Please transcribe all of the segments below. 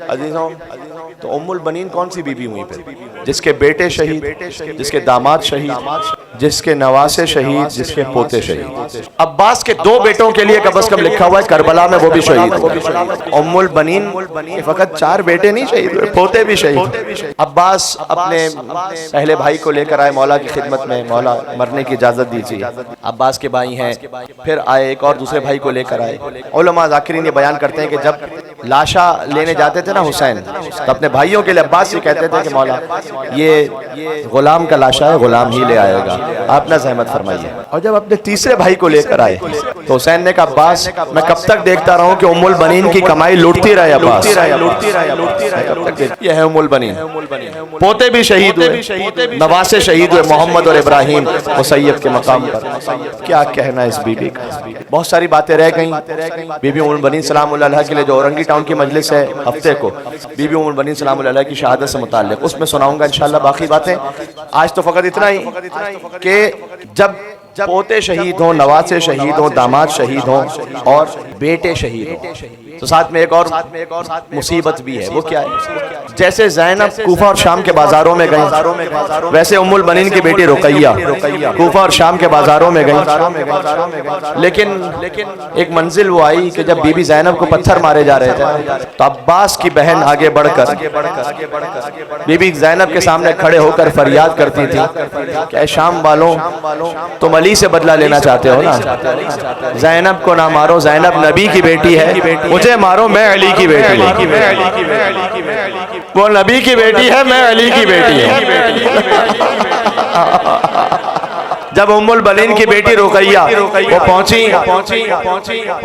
عزیزوں تو ام البنین کون سی بی بی ہوئی پھر؟ جس کے بیٹے شہید، جس کے داماد شہید، جس کے نواسے شہید، جس کے پوتے شہید۔ عباس کے دو بیٹوں کے لیے کم از کم لکھا ہوا ہے کربلا میں وہ بھی شہید ہوئے۔ ام البنین فقط 4 بیٹے نہیں شہید ہوئے، پوتے بھی شہید۔ عباس اپنے پہلے بھائی کو لے کر آئے مولا کی خدمت میں، مولا مرنے کی اجازت دیجیے۔ عباس کے بھائی ہیں، پھر آئے ایک اور دوسرے بھائی کو لے کر آئے۔ علماء ذاکرین یہ بیان کرتے ہیں کہ جب لاشا لینے جاتے تھے نا حسین، تو اپنے بھائیوں کے لیے عباس یہ کہتے تھے کہ مولا یہ غلام کا لاشا ہے، غلام ہی لے آئے گا، آپ نہ زحمت فرمائیے۔ اور جب اپنے تیسرے بھائی کو لے کر آئے تو حسین نے کہا عباس میں کب تک دیکھتا رہوں کہ ام البنین کی کمائی لوٹتی رہے عباس، یہ ہے ام البنین۔ پوتے بھی شہید ہوئے، نواسے شہید ہوئے، محمد اور ابراہیم مسیب کے مقام پر۔ کیا کہنا اس بی بی کا، بہت ساری باتیں رہ گئیں۔ بی بی ام البنین سلام اللہ علیہ کے لیے جو اورنگی ٹاؤن کی مجلس ہے ہفتے کو، بی بی ام البنین سلام اللہ علیہ کی شہادت سے متعلق، اس میں سناؤں گا انشاءاللہ باقی باتیں۔ آج تو فقط اتنا ہی کہ جب پوتے شہید ہوں، نواسے شہید ہوں، داماد شہید ہوں اور بیٹے شہید ہوں، تو ساتھ میں ایک اور مصیبت بھی ہے۔ وہ کیا ہے؟ جیسے زینب کوفہ اور شام کے بازاروں میں گئیں، ویسے ام البنین کی بیٹی رقیہ کوفہ اور شام کے بازاروں میں گئیں، لیکن ایک منزل وہ آئی کہ جب بی بی زینب کو پتھر مارے جا رہے تھے تو عباس کی بہن آگے بڑھ کر بی بی زینب کے سامنے کھڑے ہو کر فریاد کرتی تھی کہ اے شام والوں، تم علی سے بدلہ لینا چاہتے ہو نا، زینب کو نہ مارو، زینب نبی کی بیٹی ہے، مجھے مارو، میں علی کی بیٹی ہوں۔ وہ نبی کی بیٹی ہے، میں علی کی بیٹی ہوں۔ جب ام البنین کی بیٹی رقیہ وہ پہنچی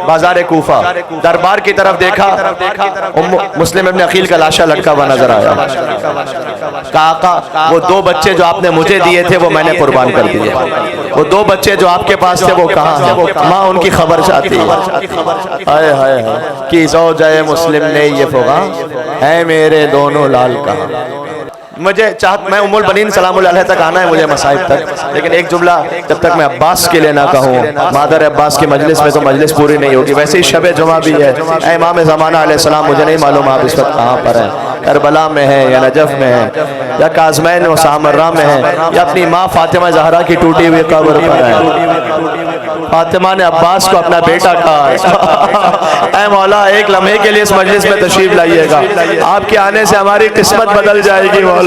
بازار کوفہ، دربار کی طرف دیکھا، مسلم ابن عقیل کا لاشا لٹکا ہوا نظر آیا۔ کہا آقا وہ 2 بچے جو آپ نے مجھے دیے تھے وہ میں نے قربان کر دیے، وہ 2 بچے جو آپ کے پاس تھے وہ کہاں ہیں؟ ماں ان کی خبر چاہتی ہے۔ ہائے ہائے کہ زوجہ مسلم نے یہ فغاں ہے میرے دونوں لال کہاں۔ مجھے میں ام البنین سلام اللہ علیہ تک آنا ہے، مجھے مصائب تک، لیکن ایک جملہ جب تک میں عباس کے لیے نہ کہوں، مادر عباس کی مجلس میں تو مجلس پوری نہیں ہوگی۔ ویسے ہی شب جمعہ بھی ہے، اے امام زمانہ علیہ السلام مجھے نہیں معلوم آپ اس وقت کہاں پر ہیں، کربلا میں ہیں یا نجف میں ہیں یا کاظمین و سامرہ میں ہیں یا اپنی ماں فاطمہ زہرا کی ٹوٹی ہوئی قبر پر ہیں۔ فاطمہ نے عباس کو اپنا بیٹا کہا، اے مولا ایک لمحے کے لیے اس مجلس میں تشریف لائیے گا، آپ کے آنے سے ہماری قسمت بدل جائے گی مولا۔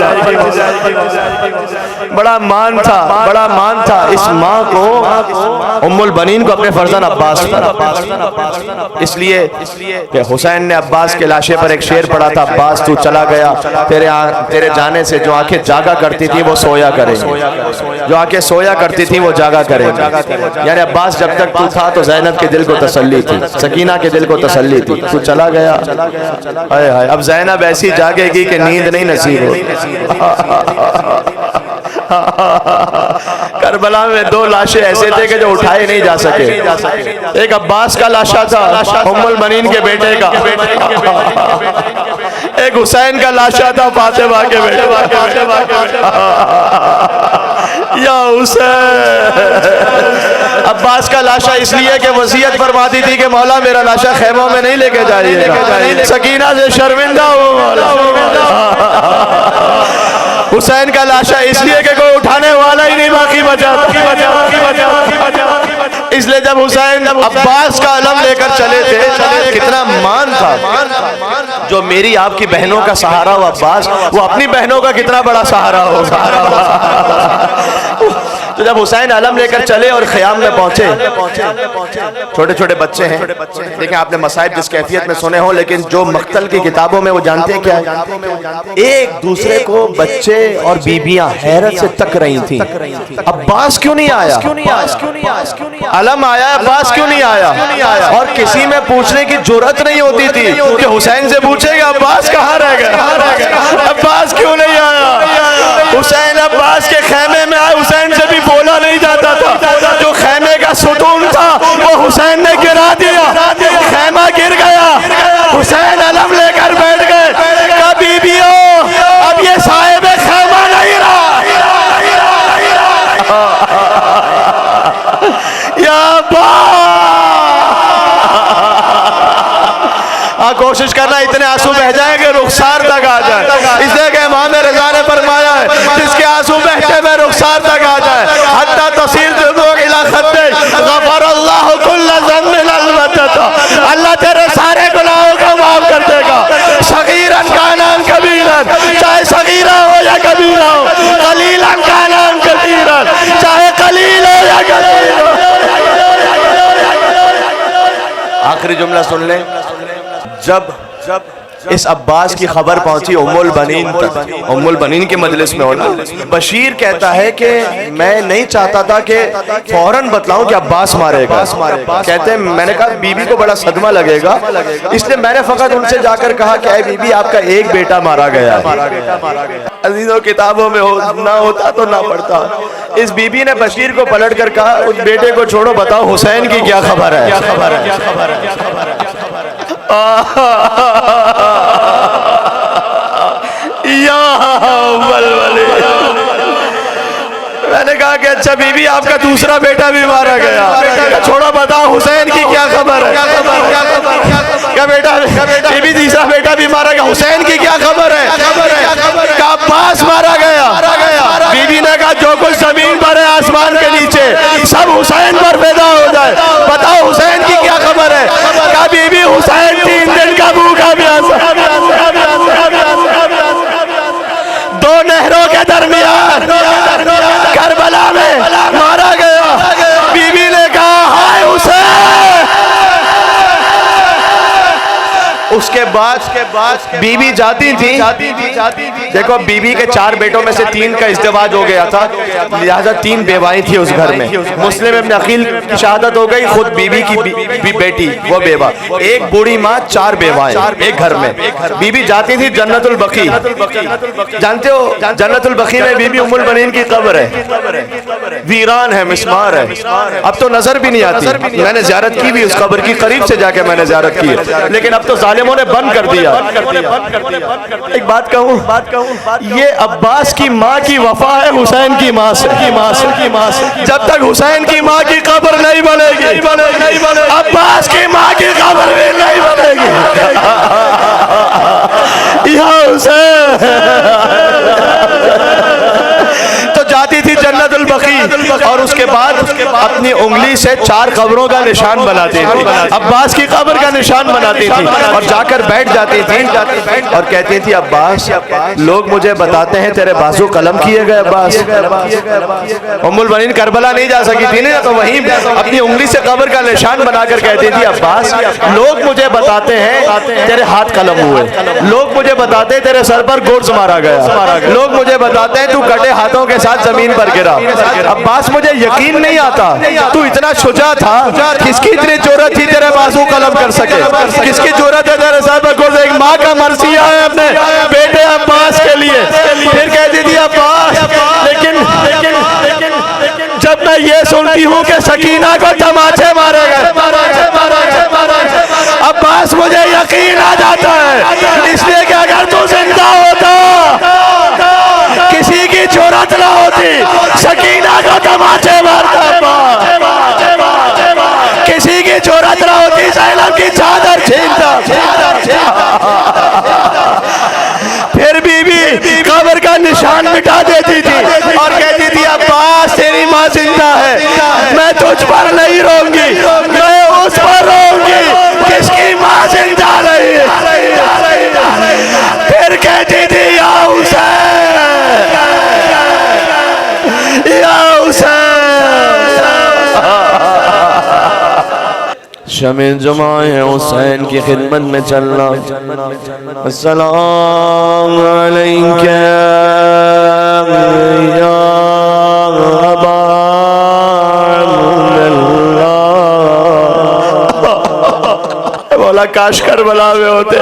بڑا مان تھا اس ماں کو، ام البنین کو اپنے فرزند عباس پر، اس لیے کہ حسین نے عباس کے لاشے پر ایک شعر پڑھا تھا، عباس تو چلا گیا، تیرے جانے سے جو آنکھیں جاگا کرتی تھی وہ سویا کریں، جو آنکھیں سویا کرتی تھی وہ جاگا کریں۔ یعنی عباس جب تک تو تھا تو زینب کے دل کو تسلی تھی، سکینہ کے دل کو تسلی تھی، تو چلا گیا، اب زینب ایسی جاگے گی کہ نیند نہیں نصیب ہوگی۔ کربلا میں 2 لاشیں ایسے تھے کہ جو اٹھائے نہیں جا سکے، ایک عباس کا لاشا تھا ام البنین کے بیٹے کا، ایک حسین کا لاشا تھا فاطمہ کے بیٹے کا۔ یا حسین، عباس کا لاشا اس لیے کہ وصیت فرماتی تھی کہ مولا میرا لاشا خیموں میں نہیں لے کے جائیے گا، سکینہ سے شرمندہ ہو مولا۔ حسین کا لاشا اس لیے کہ کوئی اٹھانے والا ہی نہیں باقی بچا، اس لیے جب حسین عباس کا علم لے کر چلے تھے، کتنا مان تھا، جو میری آپ کی بہنوں کا سہارا ہو عباس، وہ اپنی بہنوں کا کتنا بڑا سہارا ہوگا۔ تو جب حسین علم لے کر چلے اور خیام میں پہنچے، چھوٹے چھوٹے بچے ہیں، دیکھیں آپ نے مصائب جس کیفیت میں سنے ہوں، لیکن جو مقتل کی کتابوں میں وہ جانتے ہیں کیا ہے، ایک دوسرے کو بچے اور بیویاں حیرت سے تک رہی تھیں، عباس کیوں نہیں آیا، علم آیا، عباس کیوں نہیں آیا، اور کسی میں پوچھنے کی جرأت نہیں ہوتی تھی کہ حسین سے پوچھے گا عباس کہاں رہ گیا، عباس کیوں نہیں آیا۔ حسین عباس کے خیمے میں آئے، حسین سے بھی بولا نہیں جاتا تھا، جو خیمے کا ستون تھا وہ حسین نے گرا دیا، خیمہ گر گیا، حسین علم لے کر بیٹھ گئے، کہا بیویوں اب یہ صاحب خیمہ نہیں رہا، یا با کوشش کرنا اتنے آنسو آنسو بہ جائیں گے رخسار تک آ جائے، اس لیے کہ امام رضا نے فرمایا ہے جس کے آنسو بہتے ہوئے رخسار تک آ جائے حتی تصیل دموع الی خدے غفر اللہ کل ذنب البتہ، اللہ تیرے سارے گناہوں کو معاف کر دے گا، صغیرا کانان کبیرا، چاہے صغیرہ ہو یا کبیرہ ہو، قلیلا کانان کثیرا، چاہے قلیل ہو یا کثیر ہو۔ آخری جملہ سن لیں، جب اس عباس کی خبر پہنچی ام البنین تک، ام البنین کے مجلس میں ہونا، بشیر کہتا ہے کہ میں نہیں چاہتا تھا کہ فوراً بتلاؤں کہ عباس مارے گا، کہتے ہیں میں نے کہا بی بی کو بڑا صدمہ لگے گا، اس لیے میں نے فقط ان سے جا کر کہا کہ اے بی بی آپ کا ایک بیٹا مارا گیا ہے۔ عزیزوں کتابوں میں نہ ہوتا تو نہ پڑھتا۔ اس بی بی نے بشیر کو پلٹ کر کہا اس بیٹے کو چھوڑو، بتاؤ حسین کی کیا خبر ہے؟ میں نے کہا کہ اچھا بی بی آپ کا دوسرا بیٹا بھی مارا گیا، چھوڑو بتاؤ حسین کی کیا خبر ہے؟ کیا بیٹا بی بی تیسرا بیٹا بھی مارا گیا، حسین کی کیا خبر ہے؟ کہ عباس مارا گیا۔ بی بی نے کہا جو کچھ زمین پر ہے آسمان کے نیچے سب حسین پر پیدا ہو جائے، بتاؤ حسین کی کیا خبر ہے؟ کہ بی بی حسین 3 دن کا بھوکا پیاسا دو نہروں کے درمیان کربلا میں مارا گیا۔ بی بی نے کہا ہائے حسین۔ اس کے بعد بی بی جاتی تھی، دیکھو بی بی کے 4 بیٹوں میں سے 3 کا ازدواج ہو گیا تھا، لہذا 3 بیوائیں تھی اس گھر میں۔ مسلم ابن عقیل کی شہادت ہو گئی، خود بی بی کی بیٹی وہ بیوہ، ایک بوڑھی ماں 4 بیوائیں ایک گھر میں۔ بی بی جاتی تھی جنت البقیع، جانتے ہو جنت البقیع میں بی بی ام البنین کی قبر ہے، ویران ہے، مسمار ہے، اب تو نظر بھی نہیں آتی۔ میں نے زیارت کی بھی اس قبر کی، قریب سے جا کے میں نے زیارت کی، لیکن اب تو ظالموں نے بند کر دیا۔ ایک بات کہوں، یہ عباس کی ماں کی وفا ہے حسین کی ماں سے۔ جب تک حسین کی ماں کی قبر نہیں بنے گی عباس کی ماں کی قبر بھی نہیں بنے گی۔ یا حسین تو جاتی تھی جنت البقیع اور اس کے بعد اپنی انگلی سے 4 قبروں کا نشان بناتی تھی، عباس کی قبر کا نشان بناتی تھی اور جا کر بیٹھ جاتی تھی اور کہتی تھی عباس لوگ مجھے بتاتے ہیں تیرے بازو قلم کیے گئے عباس۔ ام البنین کربلا نہیں جا سکی تھی نا، تو وہیں اپنی انگلی سے قبر کا نشان بنا کر کہتی تھی عباس لوگ مجھے بتاتے ہیں تیرے ہاتھ قلم ہوئے، لوگ مجھے بتاتے ہیں تیرے سر پر گورز مارا گیا، لوگ مجھے بتاتے ہیں تو کٹے ہاتھوں کے ساتھ زمین پر گرا۔ عباس مجھے یقین نہیں آتا تو اتنا شجاع تھا، کس کی اتنی جرأت تھی تیرے بازو قلم کر سکے؟ کس کی جرأت ہے تیرے سر پر گورز؟ ایک ماں کا مرثیہ ہے اپنے بیٹے عباس کے لیے۔ پھر کہتی تھی عباس لیکن جب میں یہ سنتی ہوں کہ سکینہ کو تماچے مارے گئے عباس مجھے یقین آ جاتا ہے، اس لیے کہ اگر تو زندہ ہوتا کسی کی جرأت نہ ہوتی سکینہ کو تماچے مارتا، کسی کی جرأت نہ ہوتی زینب کی چادر چھینتا۔ پھر بی بی قبر کا نشان مٹا دیتی تھی اور کہتی تھی عباس تیری ماں زندہ ہے، میں تجھ پر نہیں روں گی، میں اس پر روں گی کس کی ماں زندہ رہی ہے۔ پھر کہتی تھی یا حسین یا حسین۔ شمع جماع حسین کی خدمت میں چلنا۔ السلام علیکم یا ابا مولا کاش کربلا میں ہوتے،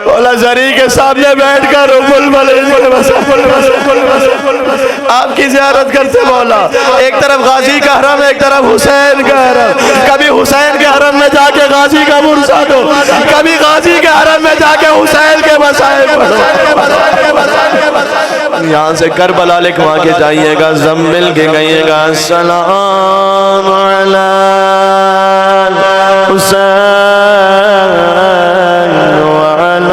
مولا زری کے سامنے بیٹھ کر آپ کی زیارت کرتے مولا۔ ایک طرف غازی کا حرم، ایک طرف حسین کا حرم، کبھی حسین کے حرم میں جا کے غازی کا مرثا دو، کبھی غازی کے حرم میں جا کے حسین کے مسائل پڑھو۔ یہاں سے کربلا لکھوا کے جائیے گا، زمل کے گئیے گا السلام علی حسین وعلی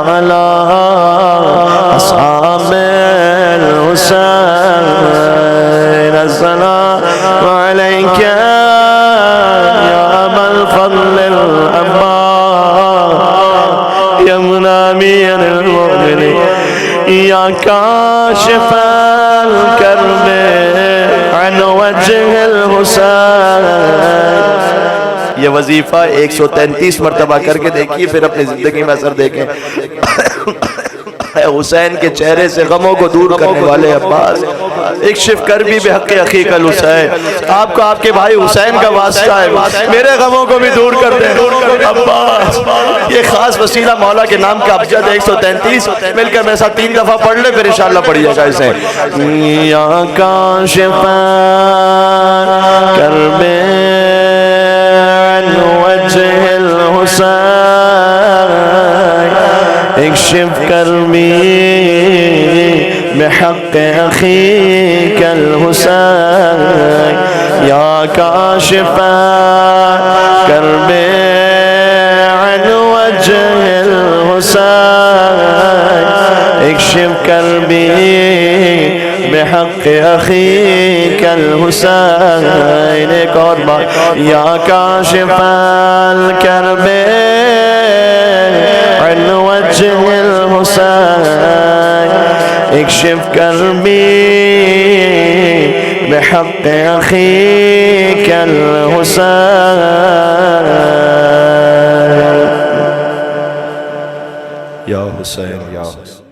على أصحاب الحسين السلام عليك يا أبا الفضل الأبا يا منامير المؤمنين يا كاشف الكرب عن وجه الحسين. یہ وظیفہ 133 مرتبہ کر کے دیکھیے، پھر اپنی زندگی میں اثر دیکھیں. حسین کے چہرے سے غموں کو دور کرنے والے عباس، اکشف کربی بحق اخیک الحسین. آپ کو آپ کے بھائی حسین کا واسطہ ہے، میرے غموں کو بھی دور کر دیں عباس. یہ خاص وسیلہ مولا کے نام کا ابجد 133 مل کر میرے ساتھ 3 دفعہ پڑھ لے، پھر انشاءاللہ پڑھیے گا اسے. یا کاشف کرب وجه الحسين اكشف كربي بحق أخيك الحسين يا كاشف كربي عن وجه الحسين اكشف كربي بحق أخيك الحسين. ایک اور بات، یا کاشف الکرب عن وجه الحسين اکشف کربی بحق أخيك الحسين. یا حسین یا حسین.